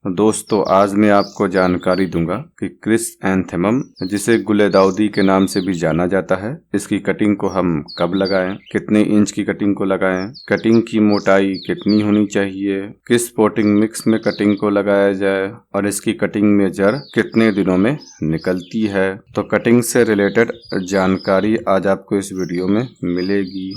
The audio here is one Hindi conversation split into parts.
दोस्तों, आज मैं आपको जानकारी दूंगा कि क्रिसैंथेमम, जिसे गुलदाउदी के नाम से भी जाना जाता है, इसकी कटिंग को हम कब लगाएं, कितने इंच की कटिंग को लगाएं, कटिंग की मोटाई कितनी होनी चाहिए, किस पोटिंग मिक्स में कटिंग को लगाया जाए और इसकी कटिंग में जड़ कितने दिनों में निकलती है। तो कटिंग से रिलेटेड जानकारी आज आपको इस वीडियो में मिलेगी।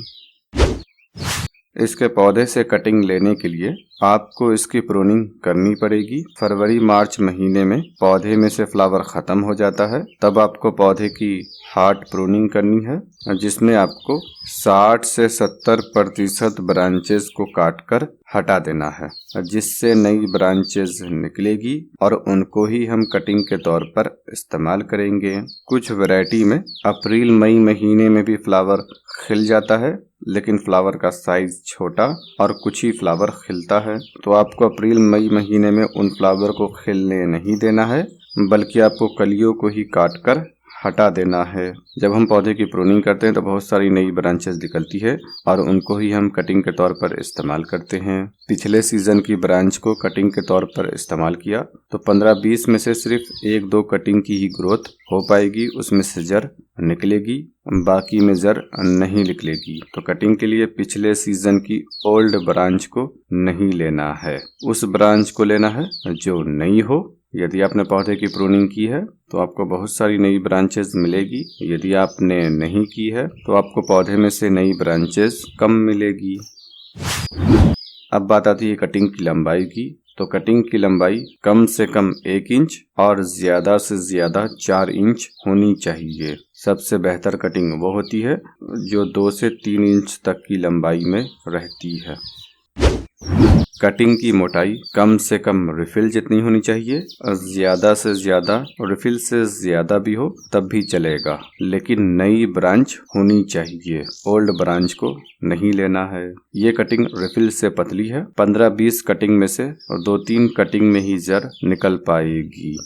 इसके पौधे से कटिंग लेने के लिए आपको इसकी प्रूनिंग करनी पड़ेगी। फरवरी मार्च महीने में पौधे में से फ्लावर खत्म हो जाता है, तब आपको पौधे की हार्ड प्रूनिंग करनी है, जिसमें आपको 60 से 70% ब्रांचेस को काटकर हटा देना है, जिससे नई ब्रांचेस निकलेगी और उनको ही हम कटिंग के तौर पर इस्तेमाल करेंगे। कुछ वैरायटी में अप्रैल मई महीने में भी फ्लावर खिल जाता है, लेकिन फ्लावर का साइज छोटा और कुछ ही फ्लावर खिलता है। तो आपको अप्रैल मई महीने में उन फ्लावर को खिलने नहीं देना है, बल्कि आपको कलियों को ही काट कर हटा देना है। जब हम पौधे की प्रूनिंग करते हैं तो बहुत सारी नई ब्रांचेस निकलती है और उनको ही हम कटिंग के तौर पर इस्तेमाल करते हैं। पिछले सीजन की ब्रांच को कटिंग के तौर पर इस्तेमाल किया तो 15-20 में से सिर्फ 1-2 कटिंग की ही ग्रोथ हो पाएगी, उसमें से जड़ निकलेगी, बाकी में जड़ नहीं निकलेगी। तो कटिंग के लिए पिछले सीजन की ओल्ड ब्रांच को नहीं लेना है, उस ब्रांच को लेना है जो नई हो। यदि आपने पौधे की प्रूनिंग की है तो आपको बहुत सारी नई ब्रांचेस मिलेगी, यदि आपने नहीं की है तो आपको पौधे में से नई ब्रांचेस कम मिलेगी। अब बात आती है कटिंग की लंबाई की। तो कटिंग की लंबाई कम से कम 1 इंच और ज्यादा से ज्यादा 4 इंच होनी चाहिए। सबसे बेहतर कटिंग वो होती है जो 2 से 3 इंच तक की लंबाई में रहती है। कटिंग की मोटाई कम से कम रिफिल जितनी होनी चाहिए और ज्यादा से ज्यादा रिफिल से ज्यादा भी हो तब भी चलेगा, लेकिन नई ब्रांच होनी चाहिए, ओल्ड ब्रांच को नहीं लेना है। ये कटिंग रिफिल से पतली है, 15-20 कटिंग में से और 2-3 कटिंग में ही जड़ निकल पाएगी।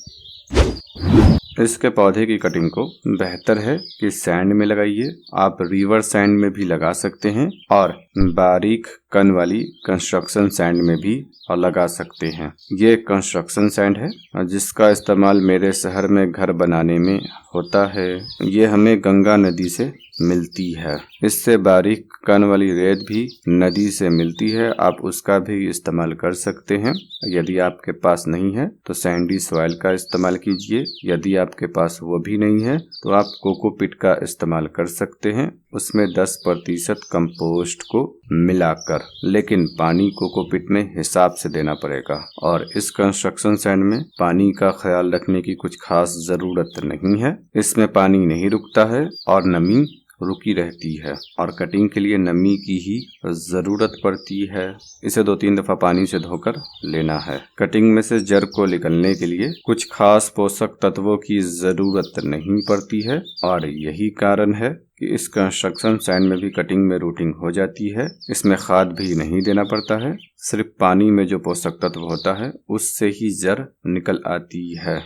इसके पौधे की कटिंग को बेहतर है कि सैंड में लगाइए। आप रिवर सैंड में भी लगा सकते हैं और बारीक कण वाली कंस्ट्रक्शन सैंड में भी लगा सकते हैं। ये कंस्ट्रक्शन सैंड है जिसका इस्तेमाल मेरे शहर में घर बनाने में होता है। ये हमें गंगा नदी से मिलती है। इससे बारीक कण वाली रेत भी नदी से मिलती है, आप उसका भी इस्तेमाल कर सकते हैं। यदि आपके पास नहीं है तो सैंडी सॉइल का इस्तेमाल कीजिए। यदि आपके पास वो भी नहीं है तो आप कोकोपीट का इस्तेमाल कर सकते हैं, उसमें 10% कंपोस्ट को मिलाकर, लेकिन पानी कोकोपीट में हिसाब से देना पड़ेगा। और इस कंस्ट्रक्शन सैंड में पानी का ख्याल रखने की कुछ खास जरूरत नहीं है, इसमें पानी नहीं रुकता है और नमी रुकी रहती है और कटिंग के लिए नमी की ही जरूरत पड़ती है। इसे 2-3 दफा पानी से धोकर लेना है। कटिंग में से जड़ को निकलने के लिए कुछ खास पोषक तत्वों की जरूरत नहीं पड़ती है और यही कारण है कि इस कंस्ट्रक्शन सैंड में भी कटिंग में रूटिंग हो जाती है। इसमें खाद भी नहीं देना पड़ता है, सिर्फ पानी में जो पोषक तत्व होता है उससे ही जड़ निकल आती है।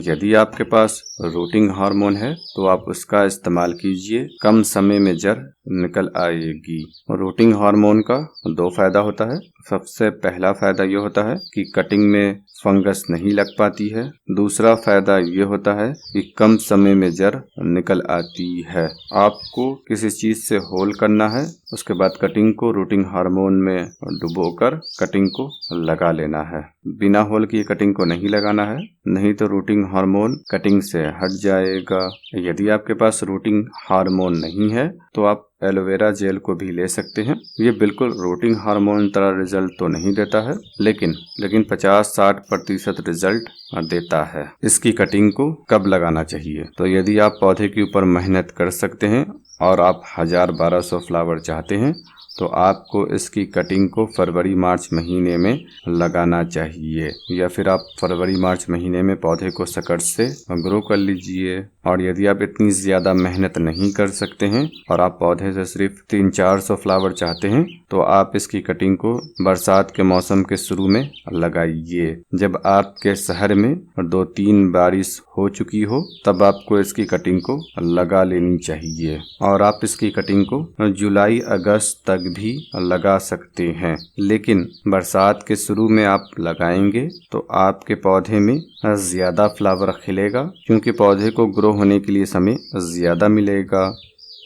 यदि आपके पास रूटिंग हार्मोन है तो आप उसका इस्तेमाल कीजिए, कम समय में जड़ निकल आएगी। रूटिंग हार्मोन का 2 फायदा होता है। सबसे पहला फायदा ये होता है कि कटिंग में फंगस नहीं लग पाती है। दूसरा फायदा ये होता है कि कम समय में जड़ निकल आती है। आपको किसी चीज से होल करना है, उसके बाद कटिंग को रूटिंग हार्मोन में डुबोकर कटिंग को लगा लेना है। बिना होल की कटिंग को नहीं लगाना है, नहीं तो रूटिंग हार्मोन कटिंग से हट जाएगा। यदि आपके पास रूटिंग हार्मोन नहीं है तो आप एलोवेरा जेल को भी ले सकते हैं। ये बिल्कुल रूटिंग हार्मोन तरह रिजल्ट तो नहीं देता है, लेकिन 50-60% रिजल्ट देता है। इसकी कटिंग को कब लगाना चाहिए? तो यदि आप पौधे के ऊपर मेहनत कर सकते हैं और आप 1000-1200 फ्लावर चाहते हैं तो आपको इसकी कटिंग को फरवरी मार्च महीने में लगाना चाहिए, या फिर आप फरवरी मार्च महीने में पौधे को सकट से ग्रो कर लीजिए। और यदि आप इतनी ज्यादा मेहनत नहीं कर सकते हैं और आप पौधे से सिर्फ 300-400 फ्लावर चाहते हैं तो आप इसकी कटिंग को बरसात के मौसम के शुरू में लगाइए। जब आपके शहर में 2-3 बारिश हो चुकी हो तब आपको इसकी कटिंग को लगा लेनी चाहिए और आप इसकी कटिंग को जुलाई अगस्त तक भी लगा सकते हैं। लेकिन बरसात के शुरू में आप लगाएंगे तो आपके पौधे में ज्यादा फ्लावर खिलेगा, क्योंकि पौधे को ग्रो होने के लिए समय ज्यादा मिलेगा।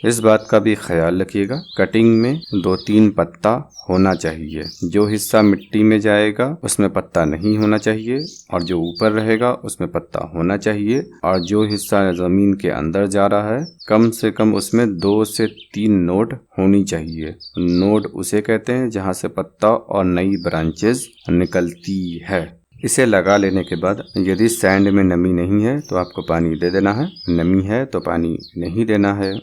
इस बात का भी ख्याल रखिएगा, कटिंग में 2-3 पत्ता होना चाहिए। जो हिस्सा मिट्टी में जाएगा उसमें पत्ता नहीं होना चाहिए और जो ऊपर रहेगा उसमें पत्ता होना चाहिए, और जो हिस्सा जमीन के अंदर जा रहा है कम से कम उसमें 2 से 3 नोड होनी चाहिए। नोड उसे कहते हैं जहाँ से पत्ता और नई ब्रांचेस निकलती है। इसे लगा लेने के बाद यदि सैंड में नमी नहीं है तो आपको पानी दे देना है, नमी है तो पानी नहीं देना है।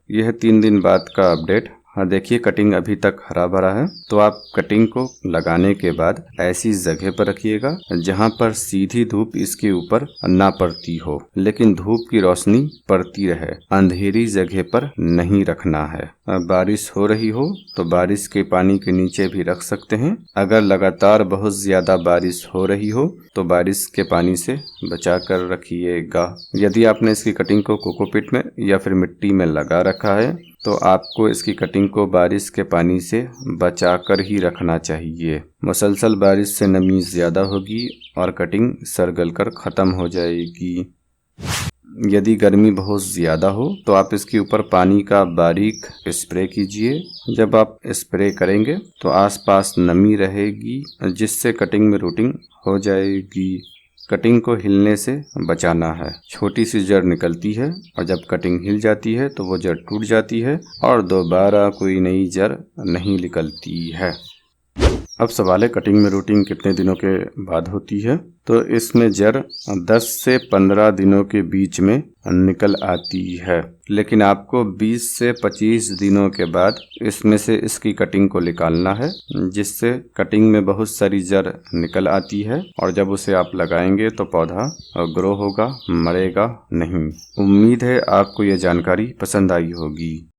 यह 3 दिन बाद का अपडेट। हाँ, देखिए कटिंग अभी तक हरा भरा है। तो आप कटिंग को लगाने के बाद ऐसी जगह पर रखिएगा जहाँ पर सीधी धूप इसके ऊपर ना पड़ती हो, लेकिन धूप की रोशनी पड़ती रहे। अंधेरी जगह पर नहीं रखना है। बारिश हो रही हो तो बारिश के पानी के नीचे भी रख सकते हैं। अगर लगातार बहुत ज्यादा बारिश हो रही हो तो बारिश के पानी से बचा कर रखिएगा। यदि आपने इसकी कटिंग को कोकोपीट में या फिर मिट्टी में लगा रखा है तो आपको इसकी कटिंग को बारिश के पानी से बचाकर ही रखना चाहिए। मुसलसल बारिश से नमी ज्यादा होगी और कटिंग सरगल कर खत्म हो जाएगी। यदि गर्मी बहुत ज्यादा हो तो आप इसके ऊपर पानी का बारीक स्प्रे कीजिए। जब आप स्प्रे करेंगे तो आसपास नमी रहेगी जिससे कटिंग में रूटिंग हो जाएगी। कटिंग को हिलने से बचाना है। छोटी सी जड़ निकलती है और जब कटिंग हिल जाती है तो वो जड़ टूट जाती है और दोबारा कोई नई जड़ नहीं निकलती है। अब सवाल है कटिंग में रूटिंग कितने दिनों के बाद होती है। तो इसमें जड़ 10 से 15 दिनों के बीच में निकल आती है, लेकिन आपको 20 से 25 दिनों के बाद इसमें से इसकी कटिंग को निकालना है, जिससे कटिंग में बहुत सारी जड़ निकल आती है और जब उसे आप लगाएंगे तो पौधा ग्रो होगा, मरेगा नहीं। उम्मीद है आपको ये जानकारी पसंद आई होगी।